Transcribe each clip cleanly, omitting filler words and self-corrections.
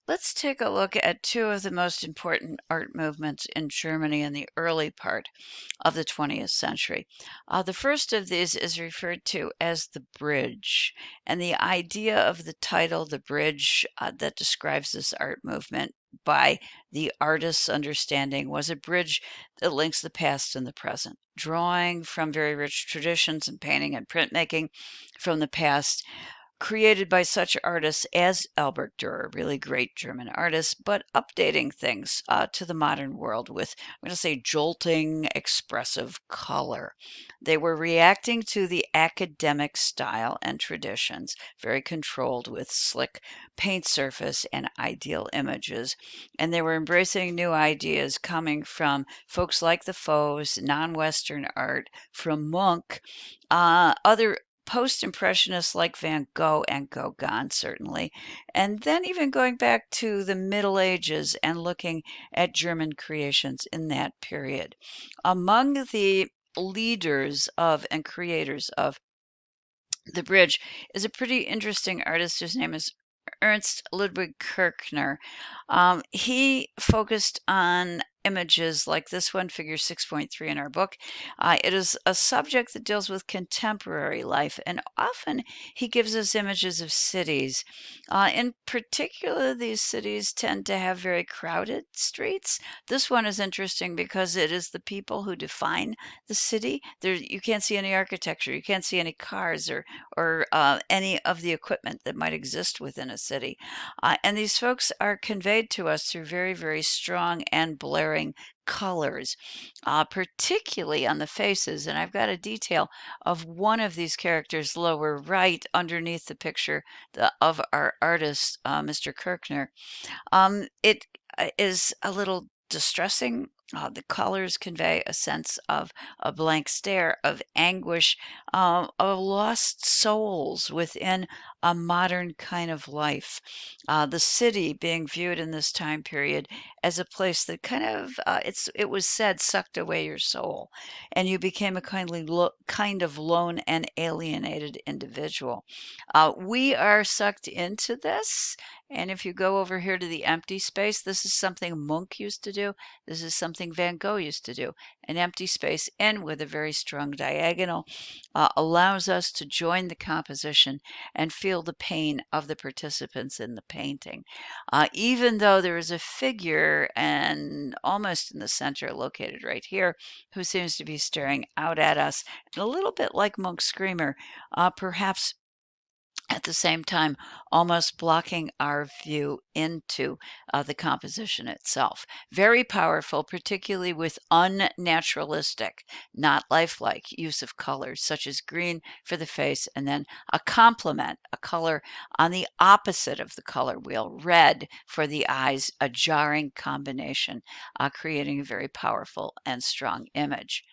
Let's take a look at two of the most important art movements in Germany in the early part of the 20th century. The first of these is referred to as the bridge, and the idea of the title, the bridge, that describes this art movement by the artist's understanding was a bridge that links the past and the present, drawing from very rich traditions in painting and printmaking from the past created by such artists as Albert Dürer, really great German artist, but updating things to the modern world with, I'm going to say, jolting, expressive color. They were reacting to the academic style and traditions, very controlled with slick paint surface and ideal images. And they were embracing new ideas coming from folks like the Fauves, non Western art, from Munch, other post-impressionists like Van Gogh and Gauguin, certainly, and then even going back to the Middle Ages and looking at German creations in that period. Among the leaders of and creators of the bridge is a pretty interesting artist whose name is Ernst Ludwig Kirchner. He focused on images like this one, figure 6.3 in our book. It is a subject that deals with contemporary life, and often he gives us images of cities. In particular, these cities tend to have very crowded streets. This one is interesting because it is the people who define the city. There, you can't see any architecture, you can't see any cars or any of the equipment that might exist within a city. And these folks are conveyed to us through very, very strong and blaring colors, particularly on the faces. And I've got a detail of one of these characters lower right underneath the picture of our artist, Mr. Kirchner. It is a little distressing. The colors convey a sense of a blank stare, of anguish, of lost souls within a modern kind of life. The city being viewed in this time period as a place that kind of, it was said, sucked away your soul, and you became a kind of lone and alienated individual. We are sucked into this, and if you go over here to the empty space, this is something Munch used to do. This is something Van Gogh used to do. An empty space in with a very strong diagonal allows us to join the composition and feel the pain of the participants in the painting. Even though there is a figure and almost in the center, located right here, who seems to be staring out at us, and a little bit like Munch's Screamer, perhaps at the same time almost blocking our view into the composition itself. Very powerful, particularly with unnaturalistic, not lifelike use of colors, such as green for the face, and then a complement, a color on the opposite of the color wheel, red for the eyes, a jarring combination, creating a very powerful and strong image.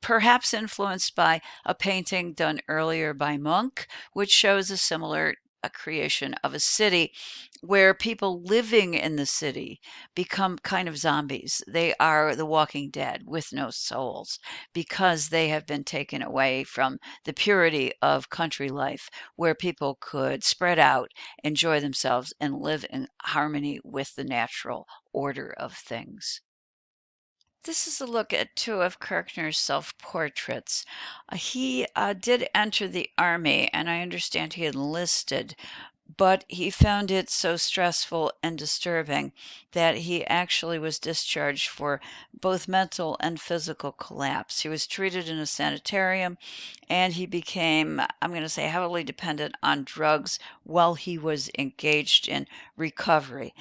Perhaps influenced by a painting done earlier by Munch, which shows a similar creation of a city where people living in the city become kind of zombies. They are the walking dead with no souls because they have been taken away from the purity of country life where people could spread out, enjoy themselves, and live in harmony with the natural order of things. This is a look at two of Kirchner's self-portraits. He did enter the army, and I understand he enlisted, but he found it so stressful and disturbing that he actually was discharged for both mental and physical collapse. He was treated in a sanitarium and he became, I'm going to say, heavily dependent on drugs while he was engaged in recovery,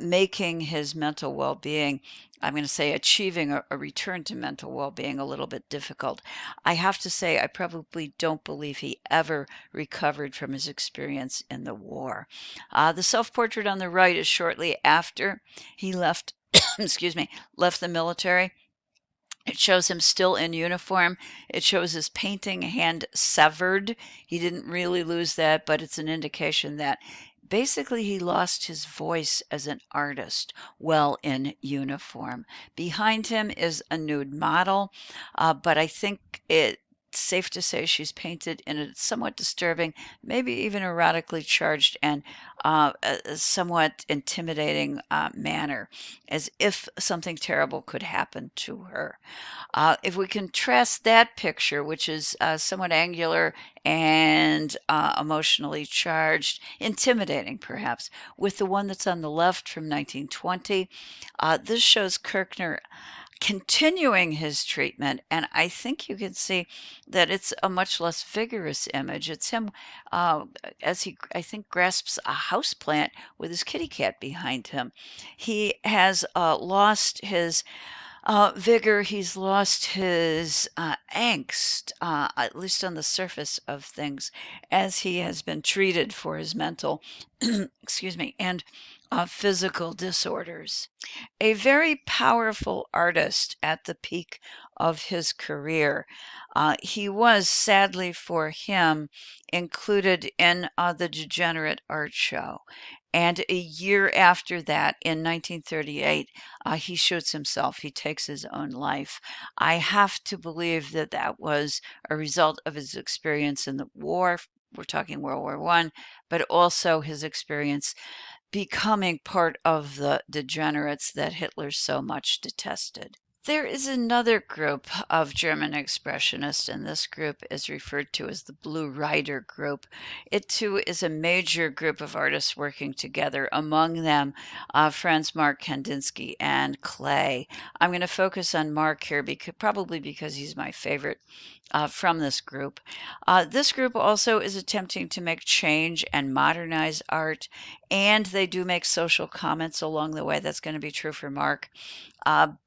making his mental well being, I'm going to say, achieving a return to mental well being a little bit difficult. I have to say, I probably don't believe he ever recovered from his experience in the war. The self portrait on the right is shortly after he left, excuse me, left the military. It shows him still in uniform. It shows his painting hand severed. He didn't really lose that, but it's an indication that basically he lost his voice as an artist while in uniform. Behind him is a nude model, but I think safe to say she's painted in a somewhat disturbing, maybe even erotically charged and a somewhat intimidating manner, as if something terrible could happen to her. If we contrast that picture, which is somewhat angular and emotionally charged, intimidating perhaps, with the one that's on the left from 1920, this shows Kirchner continuing his treatment, and I think you can see that it's a much less vigorous image. It's him uh, as he, I think, grasps a house plant with his kitty cat behind him. He has lost his vigor, he's lost his angst, at least on the surface of things, as he has been treated for his mental, excuse me, and physical disorders. A very powerful artist at the peak of his career. He was, sadly for him, included in the Degenerate Art Show. And a year after that, in 1938, he shoots himself. He takes his own life. I have to believe that that was a result of his experience in the war. We're talking World War I, but also his experience becoming part of the degenerates that Hitler so much detested. There is another group of German expressionists, and this group is referred to as the Blue Rider group. It too is a major group of artists working together, among them Franz Marc Kandinsky and Klee. I'm going to focus on Mark here probably because he's my favorite from this group. This group also is attempting to make change and modernize art, and they do make social comments along the way. That's going to be true for Mark.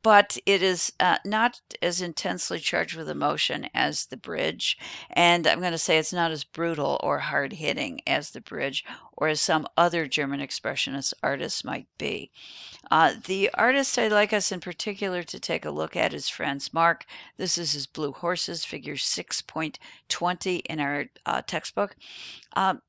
But it is not as intensely charged with emotion as the bridge. And I'm going to say it's not as brutal or hard hitting as the bridge or as some other German expressionist artists might be. The artist I'd like us in particular to take a look at is Franz Marc. This is his Blue Horses, figure 6.20 in our textbook.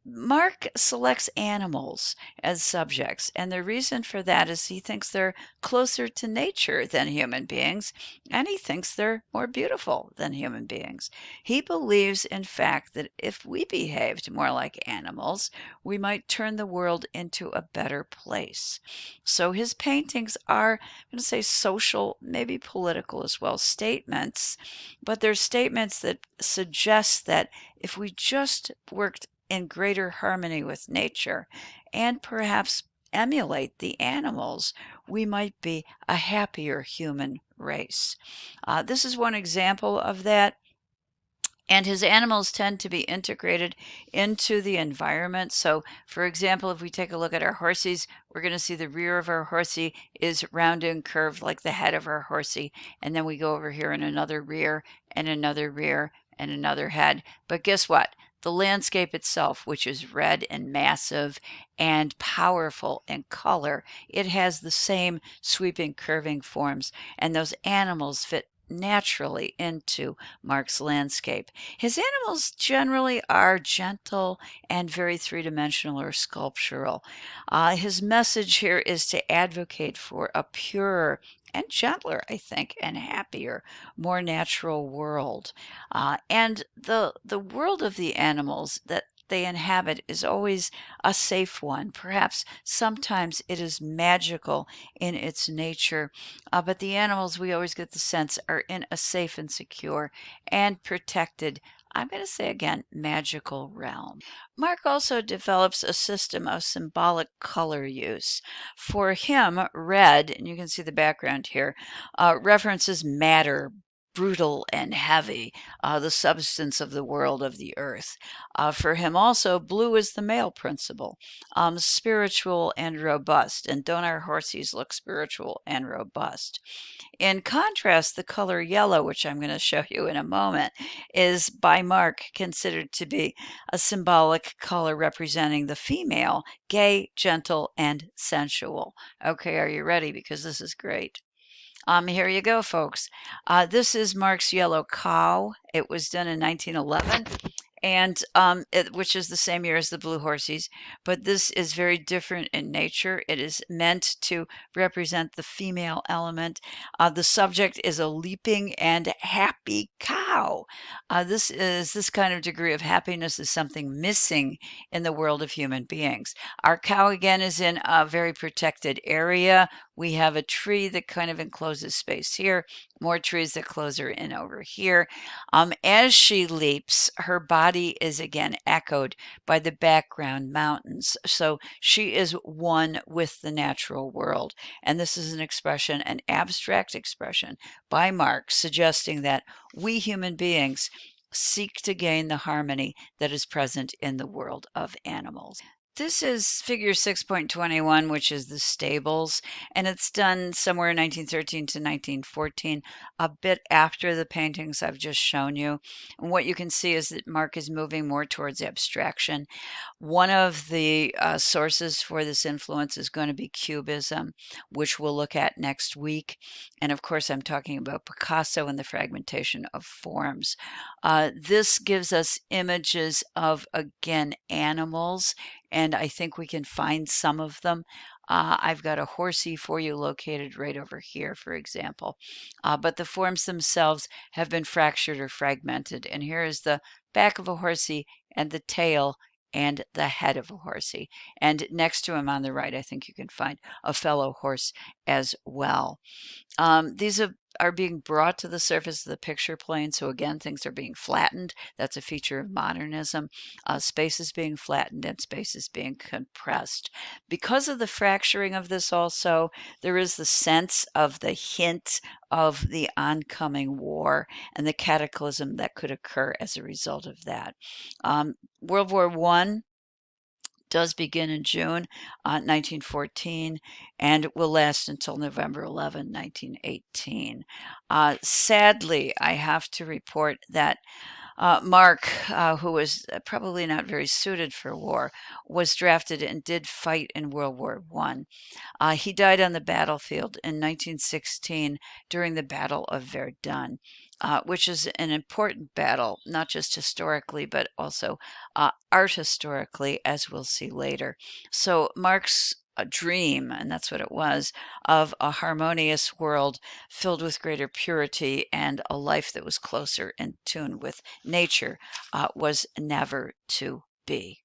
Mark selects animals as subjects, and the reason for that is he thinks they're closer to nature than human beings, and he thinks they're more beautiful than human beings. He believes, in fact, that if we behaved more like animals, we might turn the world into a better place. So his paintings are, I'm going to say, social, maybe political as well, statements, but they're statements that suggest that if we just worked in greater harmony with nature and perhaps emulate the animals, we might be a happier human race. This is one example of that. And his animals tend to be integrated into the environment. So, for example, if we take a look at our horsies, we're going to see the rear of our horsey is round and curved like the head of our horsey. And then we go over here in another rear and another rear and another head. But guess what? The landscape itself, which is red and massive and powerful in color, it has the same sweeping, curving forms. And those animals fit naturally into Mark's landscape. His animals generally are gentle and very three-dimensional or sculptural. His message here is to advocate for a purer and gentler, I think, and happier, more natural world. And the world of the animals that they inhabit is always a safe one. Perhaps sometimes it is magical in its nature, but the animals, we always get the sense, are in a safe and secure and protected, I'm going to say again, magical realm. Mark also develops a system of symbolic color use. For him, red, and you can see the background here, references matter, brutal and heavy, the substance of the world of the earth. For him also, blue is the male principle, spiritual and robust. And don't our horsies look spiritual and robust? In contrast, the color yellow, which I'm going to show you in a moment, is by Mark considered to be a symbolic color representing the female, gay, gentle, and sensual. Okay, are you ready? Because this is great. Here you go, folks. This is Mark's Yellow Cow. It was done in 1911. and which is the same year as the Blue Horsies, but this is very different in nature. It is meant to represent the female element. The subject is a leaping and happy cow. This kind of degree of happiness is something missing in the world of human beings. Our cow again is in a very protected area. We have a tree that kind of encloses space here, more trees that close her in over here. As she leaps, her body is again echoed by the background mountains. So she is one with the natural world. And this is an expression, an abstract expression by Marx, suggesting that we human beings seek to gain the harmony that is present in the world of animals. This is figure 6.21, which is the stables, and it's done somewhere in 1913 to 1914, a bit after the paintings I've just shown you. And what you can see is that Mark is moving more towards abstraction. One of the sources for this influence is going to be Cubism, which we'll look at next week. And of course, I'm talking about Picasso and the fragmentation of forms. This gives us images of, again, animals, and I think we can find some of them. I've got a horsey for you located right over here, for example. But the forms themselves have been fractured or fragmented. And here is the back of a horsey and the tail and the head of a horsey. And next to him on the right, I think you can find a fellow horse as well. These are being brought to the surface of the picture plane. So again, things are being flattened. That's a feature of modernism. Space is being flattened and space is being compressed. Because of the fracturing of this also, there is the sense of the hint of the oncoming war and the cataclysm that could occur as a result of that. World War I does begin in June 1914 and will last until November 11, 1918. Sadly, I have to report that Mark, who was probably not very suited for war, was drafted and did fight in World War I. He died on the battlefield in 1916 during the Battle of Verdun, which is an important battle, not just historically, but also art historically, as we'll see later. So Mark's dream, and that's what it was, of a harmonious world filled with greater purity and a life that was closer in tune with nature was never to be.